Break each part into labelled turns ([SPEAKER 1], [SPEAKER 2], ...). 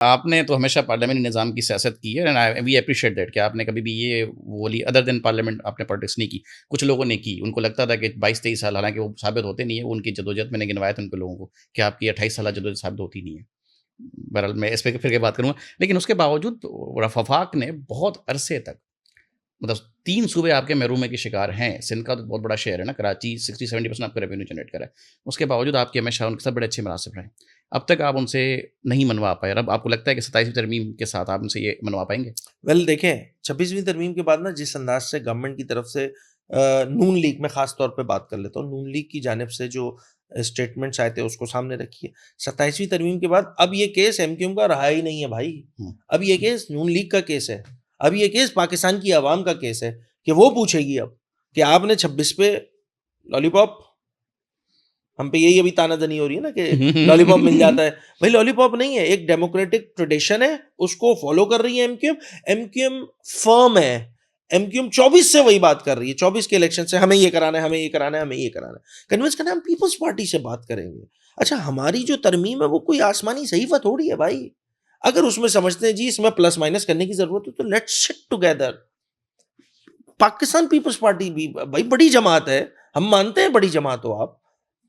[SPEAKER 1] आपने तो हमेशा पार्लियामेंट्री निज़ाम की सियासत की है and I we appreciate that कि आपने कभी भी ये वो वाली अदर देन पार्लियामेंट आपने पॉलिटिक्स नहीं की। कुछ लोगों ने की, उनको लगता था कि 22-23 साल हालाँकि वो साबित होते नहीं है, वो उनकी जद्दोजहद मैंने गिनवाया था उनके लोगों को कि आपकी 28 साल जद्दोजहद साबित होती नहीं है। बहरहाल मैं इस पे फिर के बात करूँगा। लेकिन उसके बावजूद वफ़ाक ने बहुत अरसे तक मतलब 3 सूबे आपके महरूमे के शिकार हैं। सिंध का तो बहुत बड़ा शहर है ना, कराची 60-70% आपका रेवेन्यू जनरेट कर रहा है। उसके बावजूद आपके हमेशा उनके साथ बड़े अच्छे मनासिब रहे। अब तक आप उनसे नहीं मनवा पाए और अब आपको लगता है कि 27वीं तरमीम के साथ आप उनसे ये मनवा पाएँगे?
[SPEAKER 2] वेल देखें, 26वीं तरमीम के बाद ना जिस अंदाज से गवर्नमेंट की तरफ से नून लीग, मैं खास तौर पे बात कर लेता हूँ, नून लीग की जानिब से जो स्टेटमेंट्स आए थे उसको सामने रखिए। 27वीं तरमीम के बाद अब ये केस एमक्यूएम का रहा ही नहीं है भाई।
[SPEAKER 1] हुँ।
[SPEAKER 2] अब ये केस नून लीग का केस है। अब ये केस पाकिस्तान की आवाम का केस है कि वो पूछेगी अब कि आपने 26 पे लॉलीपॉप, हम पे यही अभी तानाज़नी हो रही है ना कि लॉलीपॉप मिल जाता है। भाई लॉलीपॉप नहीं है, एक डेमोक्रेटिक ट्रेडिशन है, उसको फॉलो कर रही है एमक्यूएम। एमक्यूएम फर्म है। एमक्यूएम 24 से वही बात कर रही है, 24 के इलेक्शन से हमें ये कराना है, हमें ये कराना है, हमें ये कराना है। कन्विंस करना है, हम पीपल्स पार्टी से बात करेंगे। अच्छा, हमारी जो तरमीम है वो कोई आसमानी सहीफ़ा थोड़ी है भाई। अगर उसमें समझते हैं जी इसमें प्लस माइनस करने की ज़रूरत है तो let's sit together. Pakistan people's party भी भाई बड़ी जमात है, हम मानते हैं बड़ी जमात हो आप।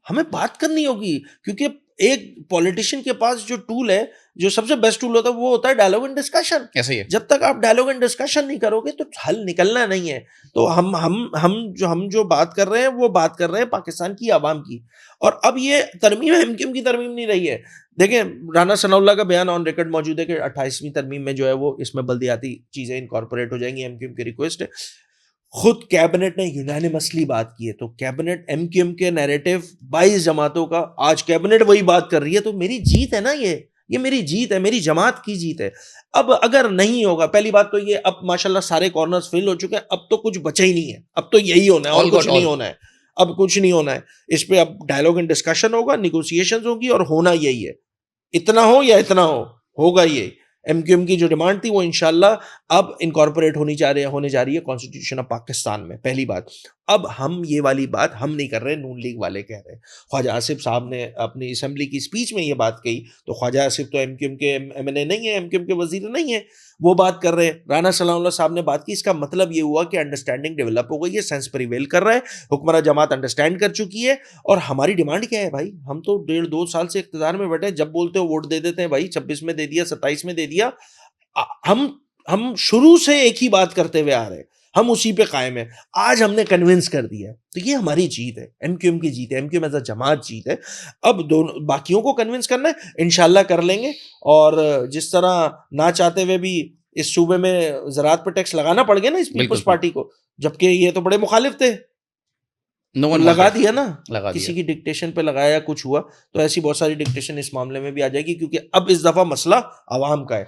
[SPEAKER 2] हमें बात करनी होगी क्योंकि एक पॉलिटिशियन के पास जो टूल है, जो सबसे बेस्ट टूल होता है वो होता है डायलॉग एंड डिस्कशन।
[SPEAKER 1] ऐसा ही है।
[SPEAKER 2] जब तक आप डायलॉग एंड डिस्कशन नहीं करोगे तो हल निकलना नहीं है। तो हम जो बात कर रहे हैं वो बात कर रहे हैं पाकिस्तान की आवाम की। और अब ये तरमीम एमक्यूएम की तरमीम नहीं रही है। देखें, राना सनाउल्लाह का बयान ऑन रिकॉर्ड मौजूद है कि 28वीं तरमीम में जो है वो इसमें बल्दियाती चीजें इनकॉर्पोरेट हो जाएंगी, एमक्यूएम की रिक्वेस्ट है। खुद कैबिनेट ने यूनानिमसली बात की है, तो कैबिनेट एमक्यूएम के नैरेटिव 22 जमातों का, आज कैबिनेट वही बात कर रही है, तो मेरी जीत है ना ये मेरी जीत है, मेरी जमात की जीत है। अब अगर नहीं होगा, पहली बात तो ये, अब माशाल्लाह सारे कॉर्नर्स फिल हो चुके हैं, अब तो कुछ बचा ही नहीं है, अब तो यही होना है और
[SPEAKER 1] ऑल
[SPEAKER 2] कुछ
[SPEAKER 1] गॉट
[SPEAKER 2] नहीं
[SPEAKER 1] ऑल।
[SPEAKER 2] होना है। अब कुछ नहीं होना है। इस पे अब डायलॉग एंड डिस्कशन होगा, निगोसिएशंस होगी और होना यही है। इतना हो या इतना हो, होगा ये। एमक्यूएम की जो डिमांड थी वो इंशाल्लाह अब इनकॉर्पोरेट होने जा रही है कॉन्स्टिट्यूशन ऑफ पाकिस्तान में, पहली बात। अब हम ये वाली बात हम नहीं कर रहे, नून लीग वाले कह रहे हैं। ख्वाजा आसिफ साहब ने अपनी असेंबली की स्पीच में ये बात कही, तो ख्वाजा आसिफ तो एमक्यूएम के एमएनए नहीं है, एमक्यूएम के वजीर नहीं है, वो बात कर रहे हैं। राना सलाउल्लाह साहब ने बात की, इसका मतलब ये हुआ कि अंडरस्टैंडिंग डेवलप हो गई है, सेंस प्रिवेल कर रहा है, हुक्मरान जमात अंडरस्टैंड कर चुकी है। और हमारी डिमांड क्या है भाई? हम तो 1.5-2 साल से इख्तियार में बैठे हैं, जब बोलते हो वोट दे देते हैं भाई। 26 में दे दिया, 27 में दे दिया। अ, हम हम शुरू से एक ही बात करते हुए आ रहे हैं, हम उसी पे कायम है। आज हमने कन्विंस कर दिया, तो ये हमारी जीत है, एमक्यूएम की जीत है, एमक्यूएम एज अ जमात जीत है। अब दोनों बाकियों को कन्विंस करना है, इंशाल्लाह कर लेंगे। और जिस तरह ना चाहते हुए भी इस सूबे में ज़राअत पे टैक्स लगाना पड़ गया ना इस पीपल्स
[SPEAKER 1] बिल्कुल,
[SPEAKER 2] पार्टी को, जबकि ये तो बड़े मुखालिफ थे,
[SPEAKER 1] नो
[SPEAKER 2] तो
[SPEAKER 1] वन
[SPEAKER 2] लगा
[SPEAKER 1] वांटेड,
[SPEAKER 2] दिया ना।
[SPEAKER 1] लगा दिया।
[SPEAKER 2] किसी की डिक्टेशन पे लगाया, कुछ हुआ, तो ऐसी बहुत सारी डिक्टेशन इस मामले में भी आ जाएगी, क्योंकि अब इस दफा मसला आवाम का है।